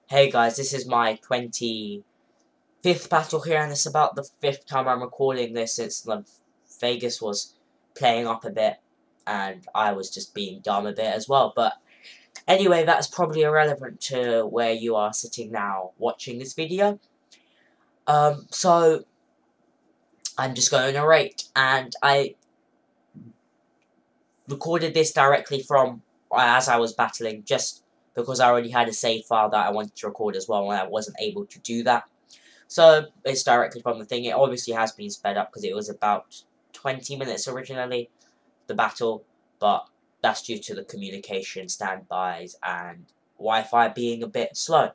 Hey guys, this is my 25th battle here, and it's about the 5th time I'm recording this since Vegas was playing up a bit, and I was just being dumb a bit as well. But anyway, that's probably irrelevant to where you are sitting now watching this video. So I'm just going to narrate, and I recorded this directly from as I was battling, just because I already had a save file that I wanted to record as well, and I wasn't able to do that. So, it's directly from the thing. It obviously has been sped up because it was about 20 minutes originally, the battle, but that's due to the communication standbys and Wi-Fi being a bit slow.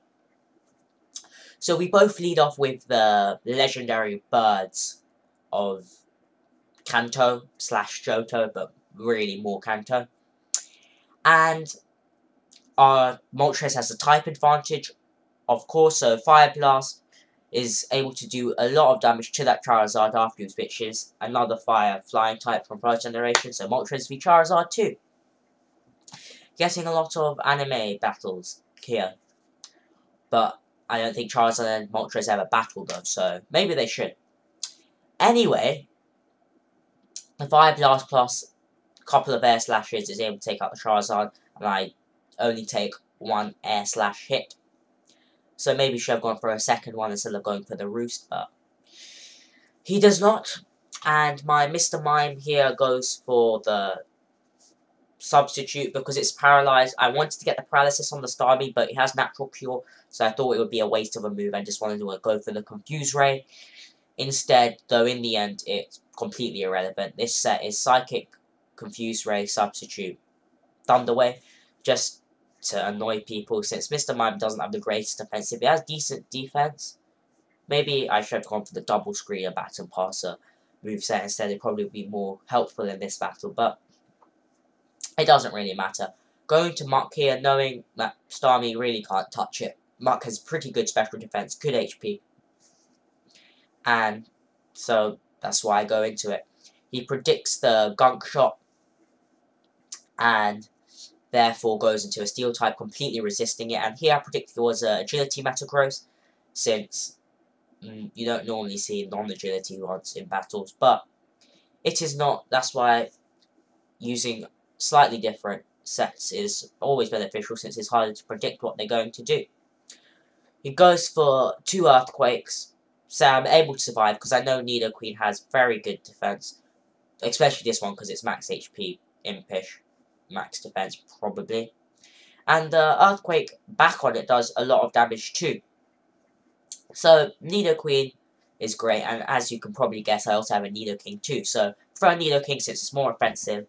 So we both lead off with the legendary birds of Kanto / Johto, but really more Kanto. And our Moltres has a type advantage, of course, so Fire Blast is able to do a lot of damage to that Charizard afterwards, which is another flying type from first generation, so Moltres v Charizard too. Getting a lot of anime battles here, but I don't think Charizard and Moltres ever battled though, so maybe they should. Anyway, the Fire Blast plus a couple of Air Slashes is able to take out the Charizard, and I only take one Air Slash hit. So maybe should have gone for a second one instead of going for the Roost, but he does not. And my Mr. Mime here goes for the substitute because it's paralyzed. I wanted to get the paralysis on the Starmie, but it has natural cure, so I thought it would be a waste of a move. I just wanted to go for the Confuse Ray. Instead, though, in the end, it's completely irrelevant. This set is Psychic, Confuse Ray, Substitute, Thunder Wave, just to annoy people, since Mr. Mime doesn't have the greatest defensive. He has decent defense. Maybe I should have gone for the double screener Baton Passer moveset instead. It probably would be more helpful in this battle, but it doesn't really matter. Going to Muck here, knowing that Starmie really can't touch it. Muck has pretty good special defense, good HP, and so that's why I go into it. He predicts the Gunk Shot, and therefore goes into a Steel type, completely resisting it. And here I predicted it was Agility Metagross, since you don't normally see non-agility ones in battles, but it is not. That's why using slightly different sets is always beneficial, since it's harder to predict what they're going to do. He goes for 2 Earthquakes, so I'm able to survive because I know Nidoqueen has very good defense, especially this one because it's max HP, Impish, max defense probably. And the Earthquake back on it does a lot of damage too. So, Nidoqueen is great, and as you can probably guess, I also have a Nidoking too. So, for a Nidoking, since it's more offensive,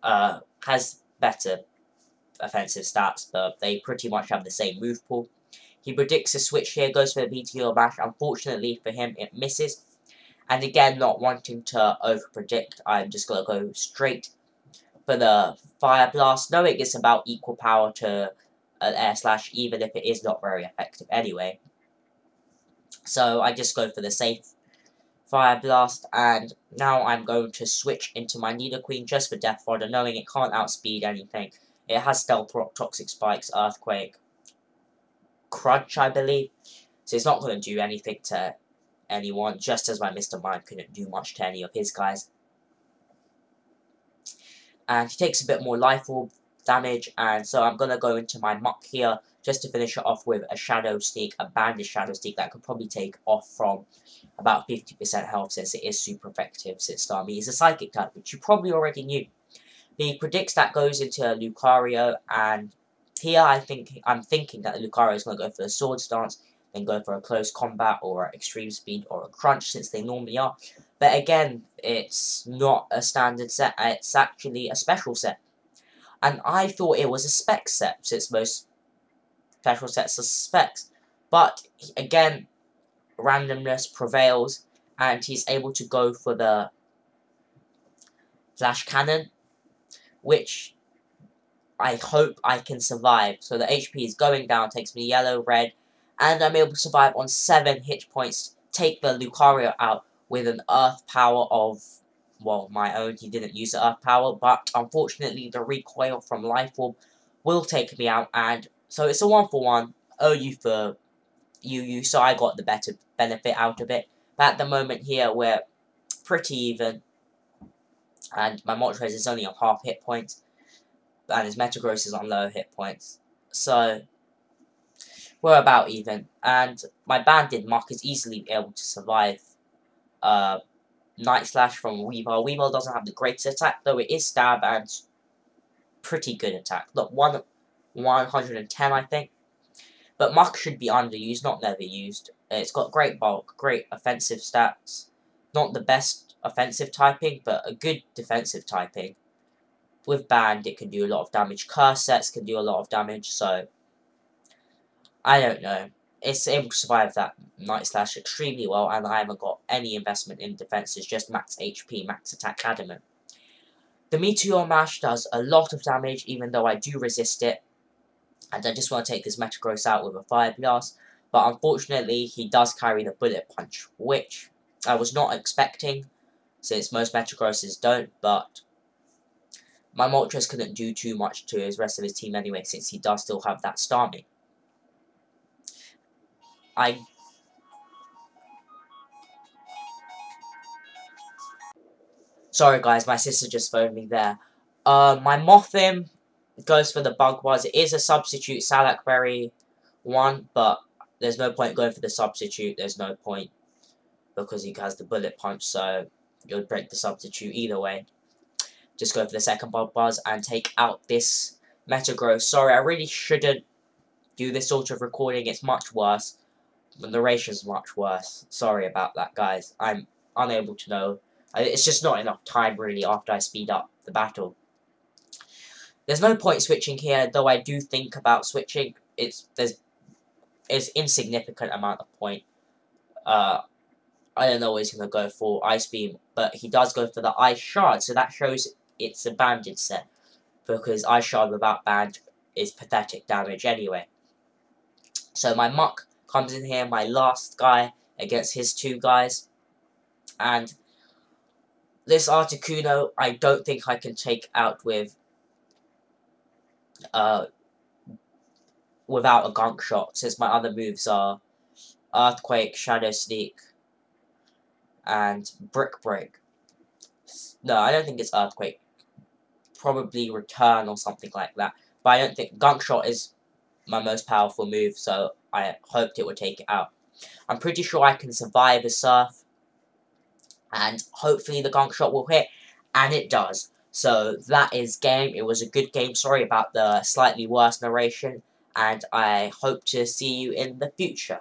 has better offensive stats, but they pretty much have the same move pool. He predicts a switch here, goes for the BTO Bash. Unfortunately for him, it misses. And again, not wanting to over-predict, I'm just going to go straight for the Fire Blast, knowing it's about equal power to an Air Slash, even if it is not very effective anyway. So I just go for the safe Fire Blast, and now I'm going to switch into my Nidoqueen just for Death Fodder, knowing it can't outspeed anything. It has Stealth Rock, Toxic Spikes, Earthquake, Crunch, I believe. So it's not going to do anything to anyone, just as my Mr. Mime couldn't do much to any of his guys. And he takes a bit more Life Orb damage, and so I'm going to go into my Muck here, just to finish it off with a Shadow Sneak, a Banded Shadow Sneak that could probably take off from about 50% health, since it is super effective, since Starmie is a Psychic type, which you probably already knew. He predicts that goes into Lucario, and here I'm thinking that Lucario is going to go for a Sword Stance, then go for a Close Combat, or Extreme Speed, or a Crunch, since they normally are. But again, it's not a standard set, it's actually a special set. And I thought it was a spec set, since most special sets are specs. But, again, randomness prevails, and he's able to go for the Flash Cannon, which I hope I can survive. So the HP is going down, takes me yellow, red, and I'm able to survive on 7 hit points, take the Lucario out with an Earth power of, well, my own. He didn't use the Earth power, but unfortunately the recoil from Life Orb will take me out, and so it's a 1-for-1. owe you for you, so I got the better benefit out of it. But at the moment here, we're pretty even, and my Moltres is only on half hit points, and his Metagross is on low hit points. So we're about even, and my banded Mach is easily able to survive Night Slash from Weavile. Weavile doesn't have the greatest attack, though it is stab and pretty good attack. Look, 110 I think. But Mach should be underused, not never used. It's got great bulk, great offensive stats. Not the best offensive typing, but a good defensive typing. With Band, it can do a lot of damage. Curse sets can do a lot of damage, so I don't know. It's able to survive that Night Slash extremely well, and I haven't got any investment in defenses, just max HP, max attack, adamant. The Meteor Mash does a lot of damage, even though I do resist it. And I just want to take this Metagross out with a Fire Blast. But unfortunately, he does carry the Bullet Punch, which I was not expecting, since most Metagrosses don't, but my Moltres couldn't do too much to his rest of his team anyway, since he does still have that Starmie. Sorry guys, my sister just phoned me there. My Mothim goes for the Bug Buzz. It is a substitute Salak Berry one, but there's no point going for the substitute. There's no point, because he has the Bullet Punch, so you'll break the substitute either way. Just go for the second Bug Buzz and take out this Metagross. Sorry, I really shouldn't do this sort of recording. It's much worse. The narration's much worse. Sorry about that, guys. I'm unable to know. It's just not enough time, really, after I speed up the battle. There's no point switching here, though I do think about switching. It's insignificant amount of point. I don't know what he's going to go for, Ice Beam, but he does go for the Ice Shard, so that shows it's a banded set, because Ice Shard without band is pathetic damage anyway. So my Muck comes in here, my last guy against his two guys, and this Articuno I don't think I can take out with without a Gunk Shot, since my other moves are Earthquake, Shadow Sneak, and Brick Break. No, I don't think it's Earthquake. Probably Return or something like that. But I don't think Gunk Shot is my most powerful move, so I hoped it would take it out. I'm pretty sure I can survive a Surf, and hopefully the Gunk Shot will hit, and it does. So that is game. It was a good game. Sorry about the slightly worse narration, and I hope to see you in the future.